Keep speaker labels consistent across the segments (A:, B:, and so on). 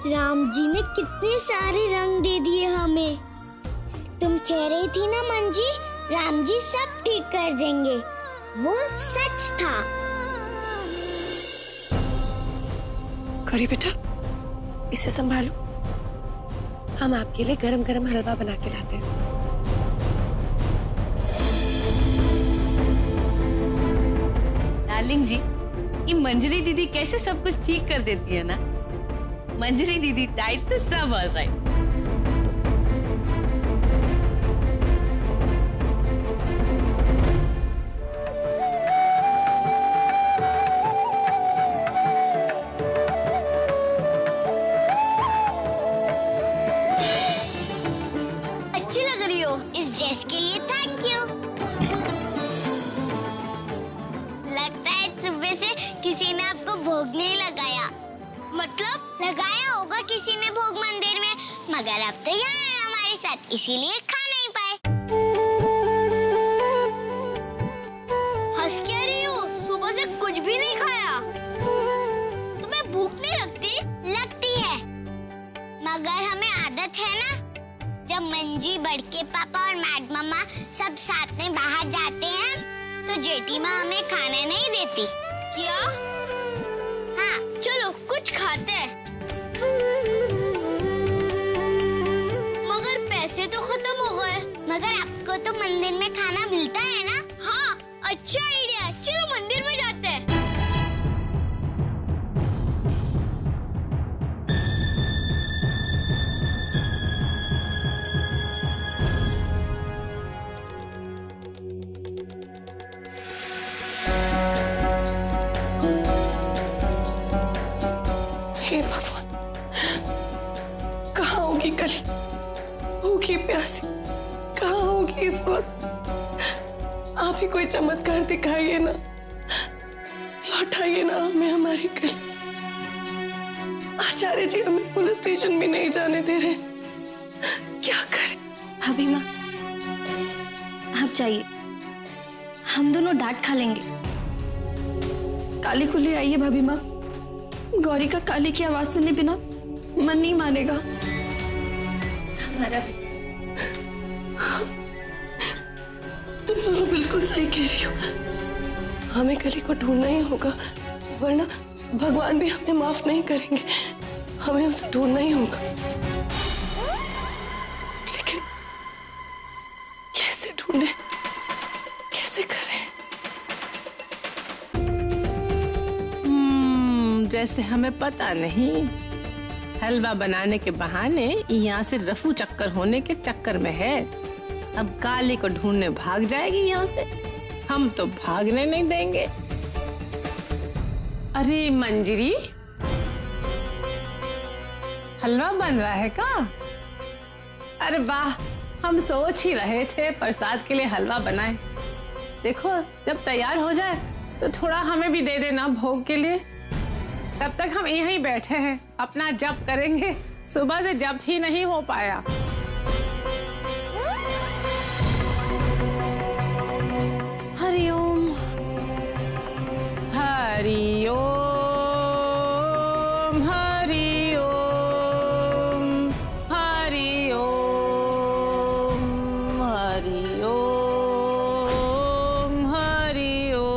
A: राम जी ने कितने सारे रंग दे दिए हमें। तुम कह रही थी ना मंजी, राम जी सब ठीक कर देंगे, वो सच था।
B: गौरी बेटा, इसे संभालो, हम आपके लिए गरम गरम हलवा बना के लाते हैं।
C: डार्लिंग जी, ये मंजरी दीदी कैसे सब कुछ ठीक कर देती है ना। मंजरी दीदी टाइट तो सब ऑल राइट।
A: अच्छी लग रही हो, इस ड्रेस के लिए थैंक यू। लगता है सुबह से किसी ने आपको भोग नहीं लगाया। मतलब लगाया होगा किसी ने भोग मंदिर में, मगर अब तो यहाँ है हमारे साथ, इसीलिए खा नहीं पाए। हंस क्या रही हो? सुबह से कुछ भी नहीं खाया। तुम्हें भूख नहीं लगती? लगती है, मगर हमें आदत है ना। जब मंजी, बड़के पापा और मैड मम्मा सब साथ में बाहर जाते हैं तो जेठी माँ हमें खाना नहीं देती। क्या? हाँ, चलो कुछ खाते हैं। मगर पैसे तो खत्म हो गए। मगर आपको तो मंदिर में खाना मिलता है ना? हाँ, अच्छा आइडिया, चलो मंदिर में जाते हैं।
B: हे भगवान, कहाँ होगी कली, भूखी प्यासी, कहाँ होगी इस वक्त? आप ही कोई चमत्कार दिखाइए ना, लौटाइए ना हमें हमारी कली। आचार्य जी हमें पुलिस स्टेशन भी नहीं जाने दे रहे, क्या करें?
D: भाभी माँ, आप जाइए, हम दोनों डांट खा लेंगे।
E: काली को ले आइए भाभी माँ, गौरी का काली की आवाज सुने बिना मन नहीं मानेगा।
D: हमारा
B: तुम दोनों बिल्कुल सही कह रही हो, हमें कली को ढूंढना ही होगा, वरना भगवान भी हमें माफ नहीं करेंगे। हमें उसे ढूंढना ही होगा, लेकिन कैसे ढूंढे, कैसे करें?
F: जैसे हमें पता नहीं, हलवा बनाने के बहाने यहाँ से रफू चक्कर होने के चक्कर में है। अब काली को ढूंढने भाग जाएगी यहाँ से, हम तो भागने नहीं देंगे। अरे मंजरी, हलवा बन रहा है का? अरे वाह, हम सोच ही रहे थे प्रसाद के लिए हलवा बनाए। देखो, जब तैयार हो जाए तो थोड़ा हमें भी दे देना भोग के लिए। तब तक हम यहीं बैठे हैं, अपना जप करेंगे, सुबह से जप ही नहीं हो पाया। हरिओम हरिओम हरिओम हरिओम हरिओम हरिओम।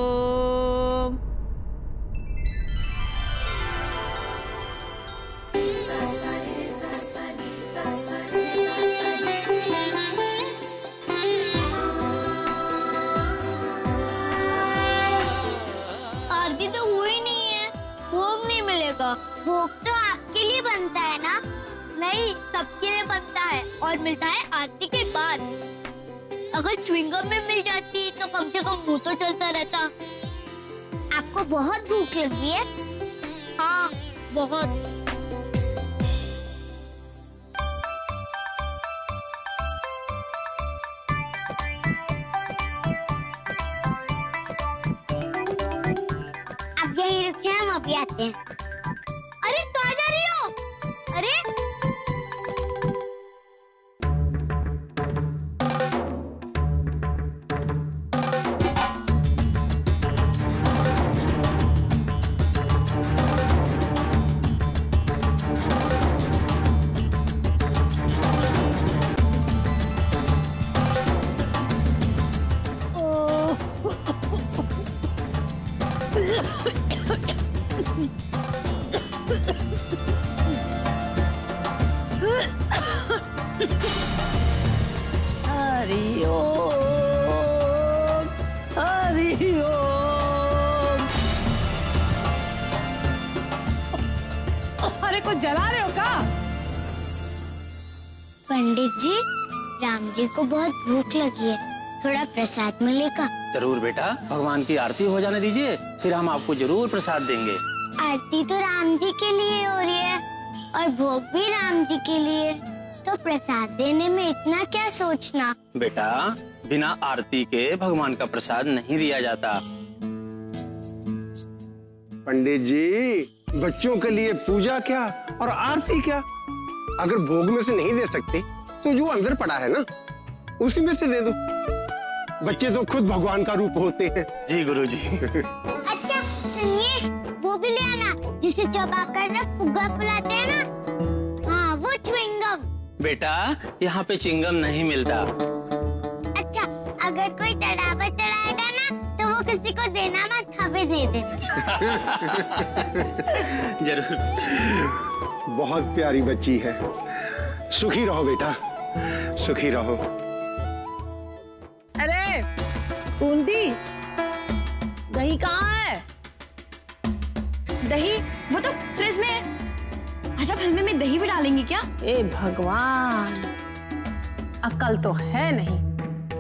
A: आरती तो हुई नहीं है, भोग नहीं मिलेगा। भोग तो आपके लिए बनता है ना? नहीं, सबके लिए बनता है और मिलता है आरती के बाद। अगर च्युइंगम में मिल जाती तो कम से कम मुंह तो चलता रहता। आपको बहुत भूख लगी है? हाँ, बहुत। आप यहीं रुकिए, हम अभी आते हैं। अरे कहाँ जा रही हो? अरे
B: हरि ओम, हरि ओम।
F: अरे कुछ जला रहे हो का?
A: पंडित जी, राम जी को बहुत भूख लगी है, थोड़ा प्रसाद मिलेगा?
G: जरूर बेटा, भगवान की आरती हो जाने दीजिए, फिर हम आपको जरूर प्रसाद देंगे।
A: आरती तो राम जी के लिए हो रही है और भोग भी राम जी के लिए, तो प्रसाद देने में इतना क्या सोचना?
G: बेटा, बिना आरती के भगवान का प्रसाद नहीं दिया जाता।
H: पंडित जी, बच्चों के लिए पूजा क्या और आरती क्या? अगर भोग में से नहीं दे सकते तो जो अंदर पड़ा है ना, उसी में से दे दो। बच्चे तो खुद भगवान का रूप होते हैं।
G: जी गुरुजी।
A: अच्छा सुनिए, वो भी ले आना जिसे चबा कर फुग्गा फुलाते हैं ना। हाँ, वो च्युइंगम।
G: बेटा, यहाँ पे चिंगम नहीं मिलता।
A: अच्छा, अगर कोई चढ़ावा चढ़ाएगा ना तो वो किसी को देना मत, हमें दे देना।
G: जरूर।
H: बहुत प्यारी बच्ची है। सुखी रहो बेटा, सुखी रहो।
F: अरे बूंदी, दही कहाँ है?
E: दही वो तो फ्रिज में है। अच्छा, हलवे में दही भी डालेंगे क्या?
F: ए भगवान, अक्ल तो है नहीं।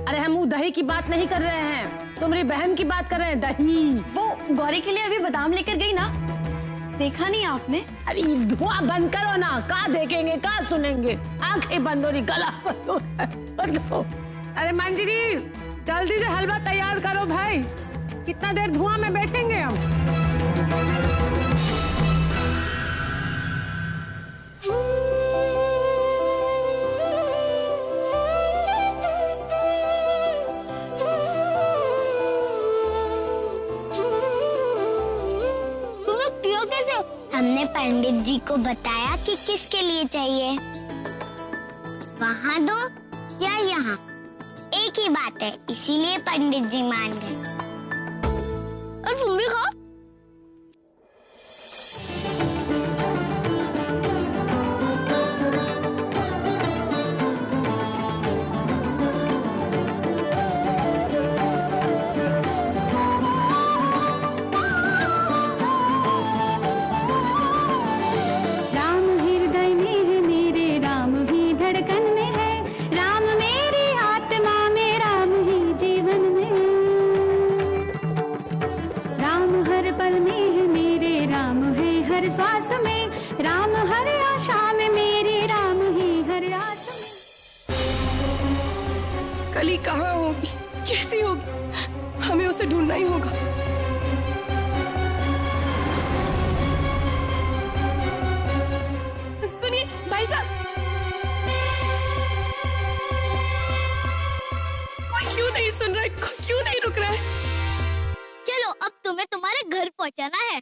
F: अरे हम वो दही की बात नहीं कर रहे हैं, तुम्हारी बहन की बात कर रहे हैं। दही
E: वो गौरी के लिए अभी बादाम लेकर गई ना, देखा नहीं आपने?
F: अरे धुआं बंद करो ना, का देखेंगे का सुनेंगे, आंखें बंद हो रही, गला बंद हो। अरे मंजरी, जल्दी से हलवा तैयार करो भाई, कितना देर धुआं में बैठेंगे हम।
A: हमने पंडित जी को बताया कि किसके लिए चाहिए। वहाँ दो या यहाँ, एक ही बात है, इसीलिए पंडित जी मान गए। और तुम भी खाओ।
B: कली कहाँ होगी, कैसी होगी, हमें उसे ढूंढना ही होगा। सुनिए भाई साहब, कोई क्यों नहीं सुन रहा है, कोई क्यों नहीं रुक रहा है?
A: चलो, अब तुम्हें तुम्हारे घर पहुंचाना है।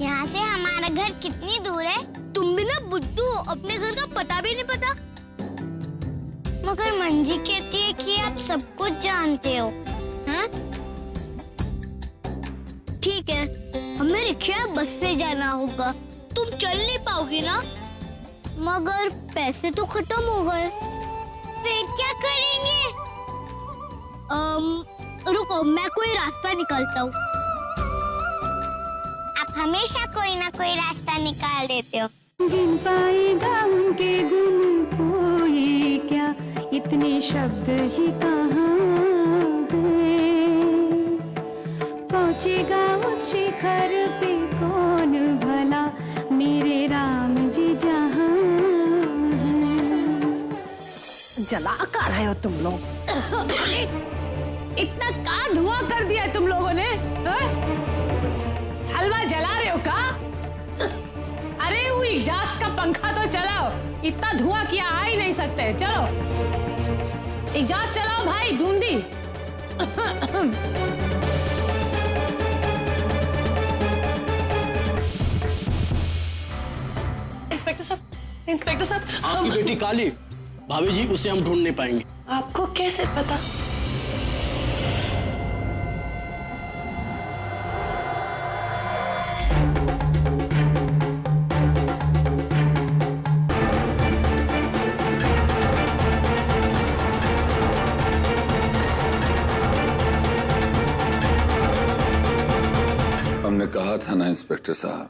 A: यहाँ से हमारा घर कितनी दूर है? तुम भी ना बुद्धू हो, अपने घर का पता भी नहीं पता। मगर मंजी कहती है कि आप सब कुछ जानते हो। हाँ? ठीक है, हमें रिक्शा बस से जाना होगा। तुम चल नहीं पाओगी ना? मगर पैसे तो खत्म हो गए, फिर क्या करेंगे? रुको, मैं कोई रास्ता निकालता हूँ। आप हमेशा कोई ना कोई रास्ता निकाल देते हो।
I: गिन पाएगा उनके गुण कोई क्या, इतने शब्द ही कहाँ है। पहुँचेगा उस शिखर पे कौन भला, मेरे राम जी जहाँ हैं।
F: जला कर रहे हो तुम लोग। इतना का धुआं कर दिया है तुम लोगों ने? हलवा जला रहे हो का? अरे वो इजाज़त का पंखा तो चलाओ, इतना धुआं किया आ ही नहीं सकते। चलो इजाज़त चलाओ भाई बूंदी।
B: इंस्पेक्टर साहब, इंस्पेक्टर साहब,
J: आपकी बेटी काली, भाभी जी उसे हम ढूंढ नहीं पाएंगे।
B: आपको कैसे पता?
K: कहा था ना इंस्पेक्टर साहब,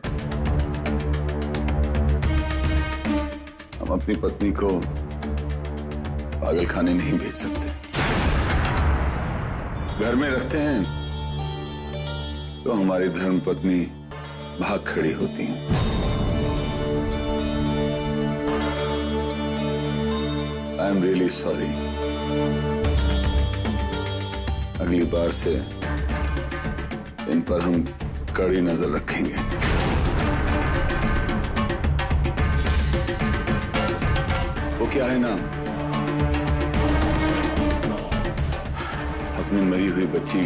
K: हम अपनी पत्नी को पागल खाने नहीं भेज सकते। घर में रखते हैं तो हमारी धर्म पत्नी भाग खड़ी होती हैं। I am really sorry. अगली बार से इन पर हम कड़ी नजर रखेंगे। वो क्या है ना, अपनी मरी हुई बच्ची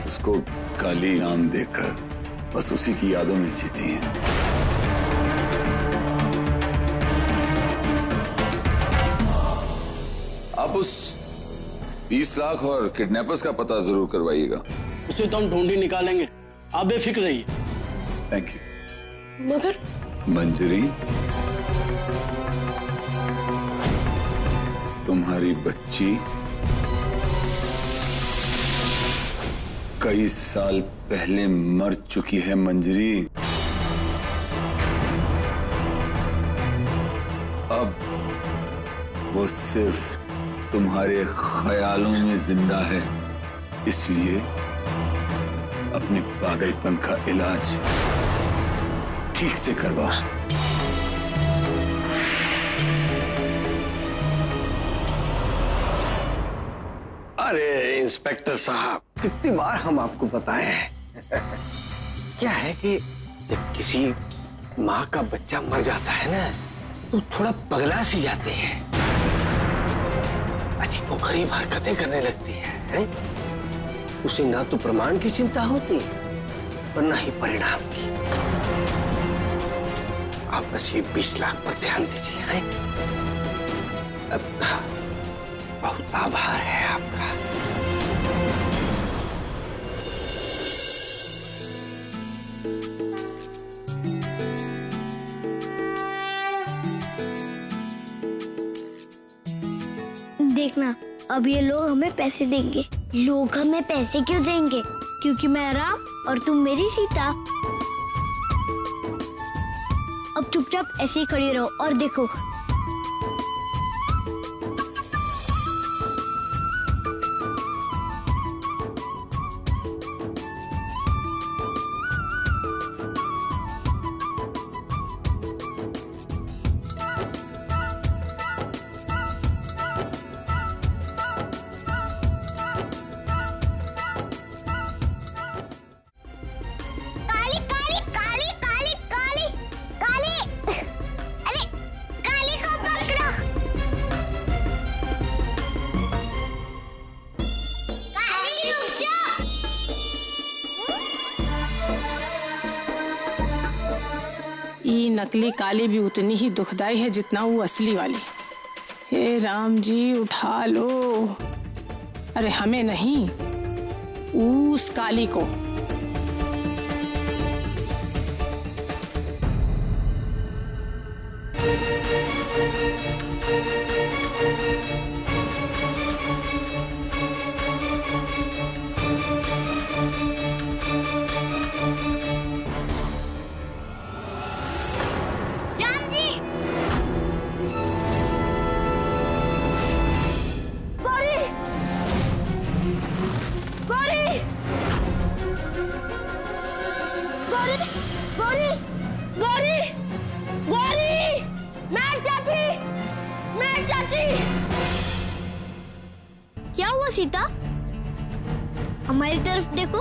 K: उसको काली नाम देकर बस उसी की यादों में जीती हैं। आप उस 20 लाख और किडनैपर्स का पता जरूर करवाइएगा।
J: उसे तो हम ढूंढ ही निकालेंगे, आप बेफिक्र रहिए।
K: Thank you.
B: मगर
K: मंजरी, तुम्हारी बच्ची कई साल पहले मर चुकी है मंजरी। अब वो सिर्फ तुम्हारे ख्यालों में जिंदा है, इसलिए अपने पागलपन का इलाज ठीक से करवा।
H: अरे इंस्पेक्टर साहब, कितनी बार हम आपको बताए हैं। क्या है कि जब किसी माँ का बच्चा मर जाता है ना, तो थोड़ा पगला सी जाते हैं, अजीबोगरीब हरकतें करने लगती है? उसे ना तो प्रमाण की चिंता होती और ना ही परिणाम की। आप बस ये 20 लाख पर ध्यान दीजिए। हैं? अब हाँ, बहुत आभार है आपका।
A: देखना, अब ये लोग हमें पैसे देंगे। लोग हमें पैसे क्यों देंगे? क्योंकि मैं राम और तुम मेरी सीता। अब चुपचाप ऐसे ही खड़ी रहो और देखो।
F: ये नकली काली भी उतनी ही दुखदाई है जितना वो असली वाली। हे राम जी, उठा लो। अरे हमें नहीं, उस काली को।
A: क्या हुआ सीता? हमारी तरफ देखो।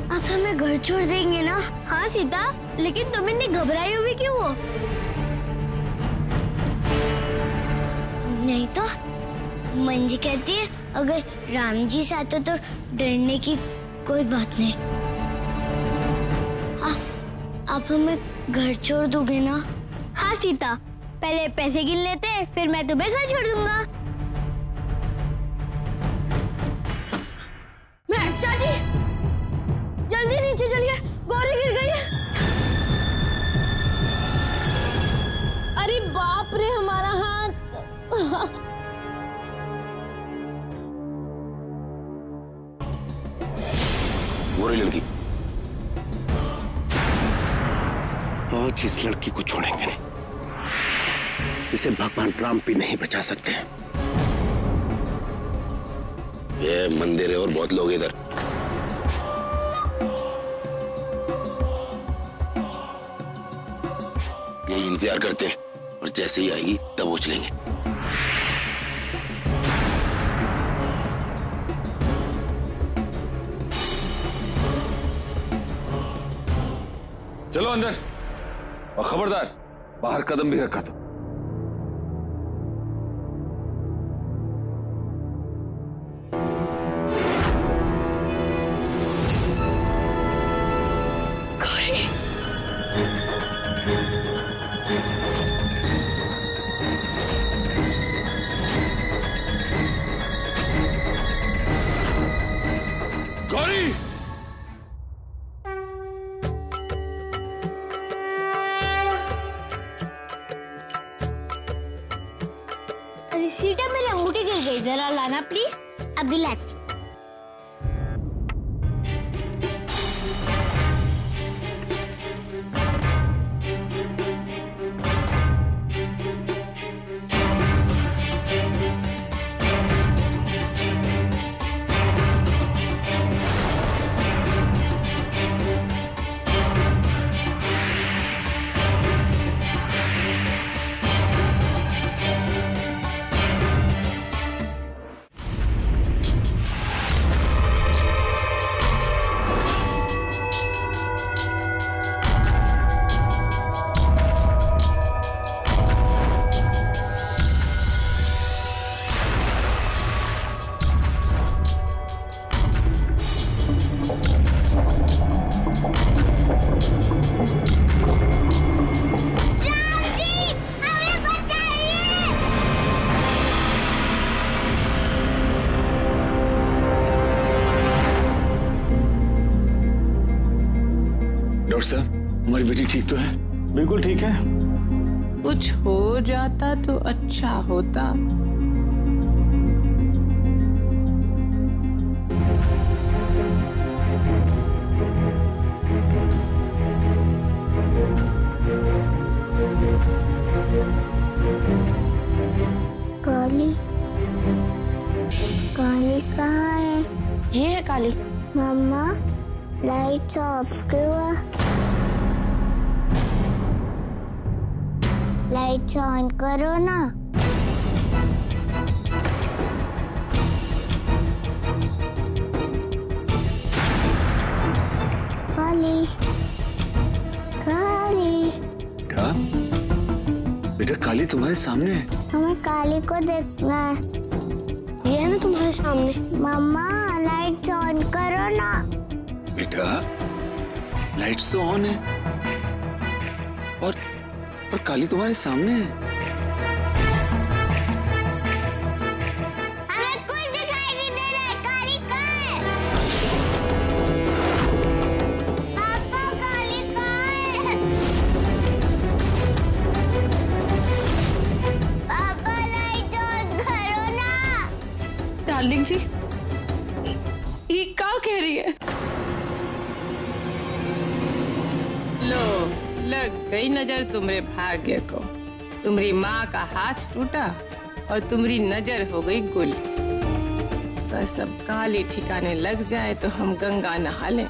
A: आप हमें घर छोड़ देंगे ना? हाँ सीता, लेकिन तुम इतनी घबराई हुई क्यों हो? नहीं तो मंजी कहती है अगर राम जी साथ हो तो डरने की कोई बात नहीं। आप हमें घर छोड़ दोगे ना? हाँ सीता, पहले पैसे गिन लेते, फिर मैं तुम्हें घर छोड़ दूंगा। चाची, जल्दी नीचे चलिए, गौरी गिर गई है।
C: अरे बाप रे, हमारा हाथ।
L: वो रही लड़की। आज इस लड़की को छोड़ेंगे नहीं, इसे भगवान राम भी नहीं बचा सकते। ये मंदिर है और बहुत लोग इधर। यही इंतजार करते हैं और जैसे ही आएगी तब उछलेंगे।
K: चलो अंदर, और खबरदार बाहर कदम भी रखा तो।
A: सीटा मेरी अंगूठी गिर गई, जरा लाना प्लीज। अभी लाती।
K: डॉक्टर साहब, हमारी बेटी ठीक तो है?
F: बिल्कुल ठीक है। कुछ हो जाता तो अच्छा होता।
A: काली, काली कहाँ है?
D: ये है काली।
A: मम्मा, लाइट्स ऑफ क्यों? लाइट्स ऑन करो ना। काली, काली।
K: क्या बेटा, काली तुम्हारे सामने है?
A: हमें काली को देखना है।
D: ये है ना तुम्हारे सामने।
A: मम्मा, लाइट्स ऑन करो ना।
K: बेटा, लाइट्स तो ऑन है और काली तुम्हारे सामने है।
A: हमें कुछ दिखाई नहीं दे रहा है। काली कहाँ है? पापा, काली कहाँ है? पापा, लाइट ऑन करो ना।
D: डार्लिंग जी, ये क्या कह रही है?
F: लो, लग गई नजर तुम्हारे भाग्य को। तुम्हारी माँ का हाथ टूटा और तुम्हारी नजर हो गई गुल। बस अब काली ठिकाने लग जाए तो हम गंगा नहा लें।